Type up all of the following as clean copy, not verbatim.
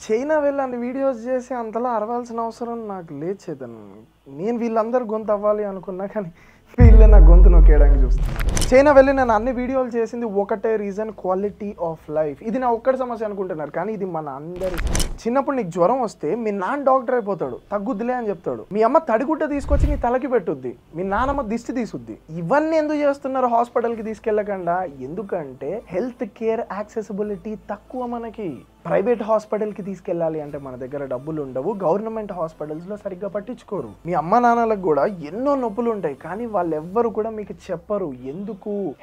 China వెళ్ళని videos చేసి అంతలా అరవాల్సిన అవసరం నాకు లేదు చేతను. నేను వీళ్ళందరూ గొంతు అవ్వాలి అనుకున్నా, కానీ వీళ్ళే నా గొంతు నొక్కేయడానికి చూస్తున్నాను. చైనా వెళ్ళి నేను అన్ని వీడియోలు చేసింది ఒకటే రీజన్, క్వాలిటీ ఆఫ్ లైఫ్. ఇది నా ఒక్కడి సమస్య అనుకుంటున్నారు, కానీ ఇది మన అందరి. చిన్నప్పుడు నీకు జ్వరం వస్తే మీ నాన్న డాక్టర్ అయిపోతాడు, తగ్గుద్దిలే అని చెప్తాడు. మీ అమ్మ తడిగుడ్డ తీసుకొచ్చి నీ తలకి పెట్టుద్ది, మీ నాన్నమ్మ దిష్టి తీసుద్ది. ఇవన్నీ ఎందుకు చేస్తున్నారు హాస్పిటల్కి తీసుకెళ్ళకుండా? ఎందుకంటే హెల్త్ కేర్ యాక్సెసిబిలిటీ తక్కువ మనకి. ప్రైవేట్ హాస్పిటల్కి తీసుకెళ్ళాలి అంటే మన దగ్గర డబ్బులు ఉండవు, గవర్నమెంట్ హాస్పిటల్స్లో సరిగ్గా పట్టించుకోరు. మీ అమ్మ నాన్నలకు కూడా ఎన్నో నొప్పులు ఉంటాయి, కానీ వాళ్ళెవ్వరు కూడా మీకు చెప్పరు. ఎందుకు?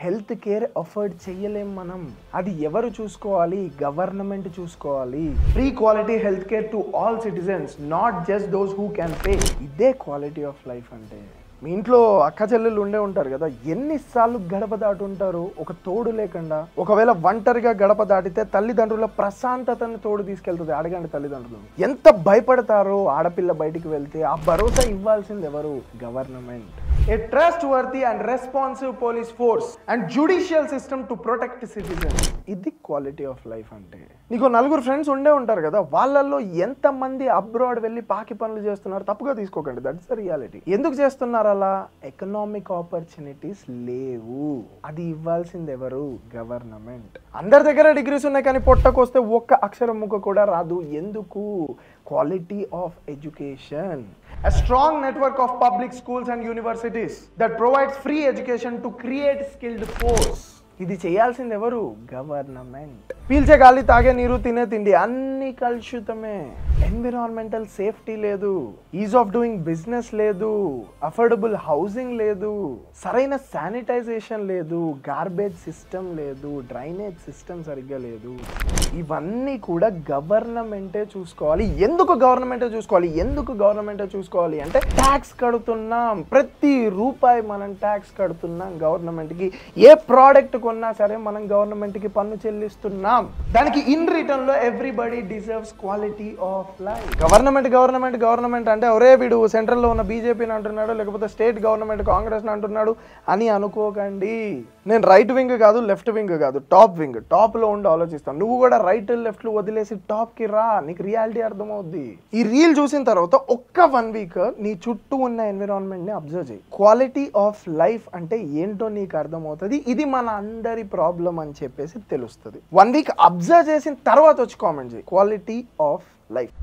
హెల్త్ కేర్ అఫోర్డ్ చెయ్యలేం మనం. అది ఎవరు చూసుకోవాలి? గవర్నమెంట్ చూసుకోవాలి. Free quality health care to all citizens, not just those who can pay. ఇదే క్వాలిటీ ఆఫ్ లైఫ్ అంటే. మీ ఇంట్లో అక్క చెల్లెళ్ళు ఉండే ఉంటారు కదా, ఎన్నిసార్లు గడప దాటి ఉంటారు ఒక తోడు లేకుండా. ఒకవేళ ఒంటరిగా గడప దాటితే తల్లిదండ్రుల ప్రశాంతతను తోడు తీసుకెళ్తుంది. అడగండి తల్లిదండ్రులు ఎంత భయపడతారో ఆడపిల్ల బయటికి వెళ్తే. ఆ భరోసా ఇవ్వాల్సింది ఎవరు? Government. A trustworthy and responsive police force and judicial system to protect citizens. ఇది క్వాలిటీ ఆఫ్ లైఫ్ అంటే. నీకు నలుగురు ఫ్రెండ్స్ ఉండే ఉంటారు కదా, వాళ్ళల్లో ఎంతమంది అబ్రాడ్ వెళ్ళి పాకి పనులు చేస్తున్నారు? తప్పుగా తీసుకోకండి, దట్స్ ద రియాలిటీ. ఎందుకు చేస్తున్నారు అలా? ఎకనామిక్ ఆపర్చునిటీస్ లేవు. అది ఇవ్వాల్సింది ఎవరు? గవర్నమెంట్. అందరి దగ్గర డిగ్రీస్ ఉన్నాయి, కానీ పొట్టకొస్తే ఒక్క అక్షరం ముక్క కూడా రాదు. ఎందుకు? Quality of education. A strong network of public schools and universities that provides free education to create skilled force. ఇది చేయాల్సింది ఎవరు? గవర్నమెంట్. పీల్చే గాలి, తాగే నీరు, తినే తిండి అన్ని కలుషితమే. ఎన్విరాన్మెంటల్ సేఫ్టీ లేదు, ఈజ్ ఆఫ్ డూయింగ్ బిజినెస్ లేదు, అఫోర్డబుల్ హౌసింగ్ లేదు, సరైన శానిటైజేషన్ లేదు, గార్బేజ్ సిస్టమ్ లేదు, డ్రైనేజ్ సిస్టమ్ సరిగ్గా లేదు. ఇవన్నీ కూడా గవర్నమెంటే చూసుకోవాలి. ఎందుకు గవర్నమెంటే చూసుకోవాలి? ఎందుకు గవర్నమెంటే చూసుకోవాలి అంటే, ట్యాక్స్ కడుతున్నాం. ప్రతి రూపాయి మనం ట్యాక్స్ కడుతున్నాం గవర్నమెంట్కి. ఏ ప్రోడక్ట్ కొన్నా సరే మనం గవర్నమెంట్కి పన్ను చెల్లిస్తున్నాం. దానికి ఇన్ రిటర్న్ లో everybody deserves quality of life. Government government government అంటే ఒరే వీడు సెంట్రల్లో ఉన్న బీజేపీని అంటున్నాడు, లేకపోతే స్టేట్ గవర్నమెంట్ కాంగ్రెస్ని అంటున్నాడు అని అనుకోకండి. నేను రైట్ వింగ్ కాదు, లెఫ్ట్ వింగ్ కాదు, టాప్ వింగ్. టాప్లో ఉండి ఆలోచిస్తాను. నువ్వు కూడా రైట్ లెఫ్ట్లు వదిలేసి టాప్కి రా, నీకు రియాలిటీ అర్థమవుద్ది. ఈ రీల్ చూసిన తర్వాత ఒక్క 1 వీక్ నీ చుట్టూ ఉన్న ఎన్విరాన్మెంట్ని అబ్జర్వ్ చేయి. క్వాలిటీ ఆఫ్ లైఫ్ అంటే ఏంటో నీకు అర్థమవుతుంది. ఇది మన అందరి ప్రాబ్లం అని చెప్పేసి తెలుస్తుంది. 1 వీక్ అబ్జర్వ్ చేసిన తర్వాత వచ్చి కామెంట్ చేయి. Quality of life.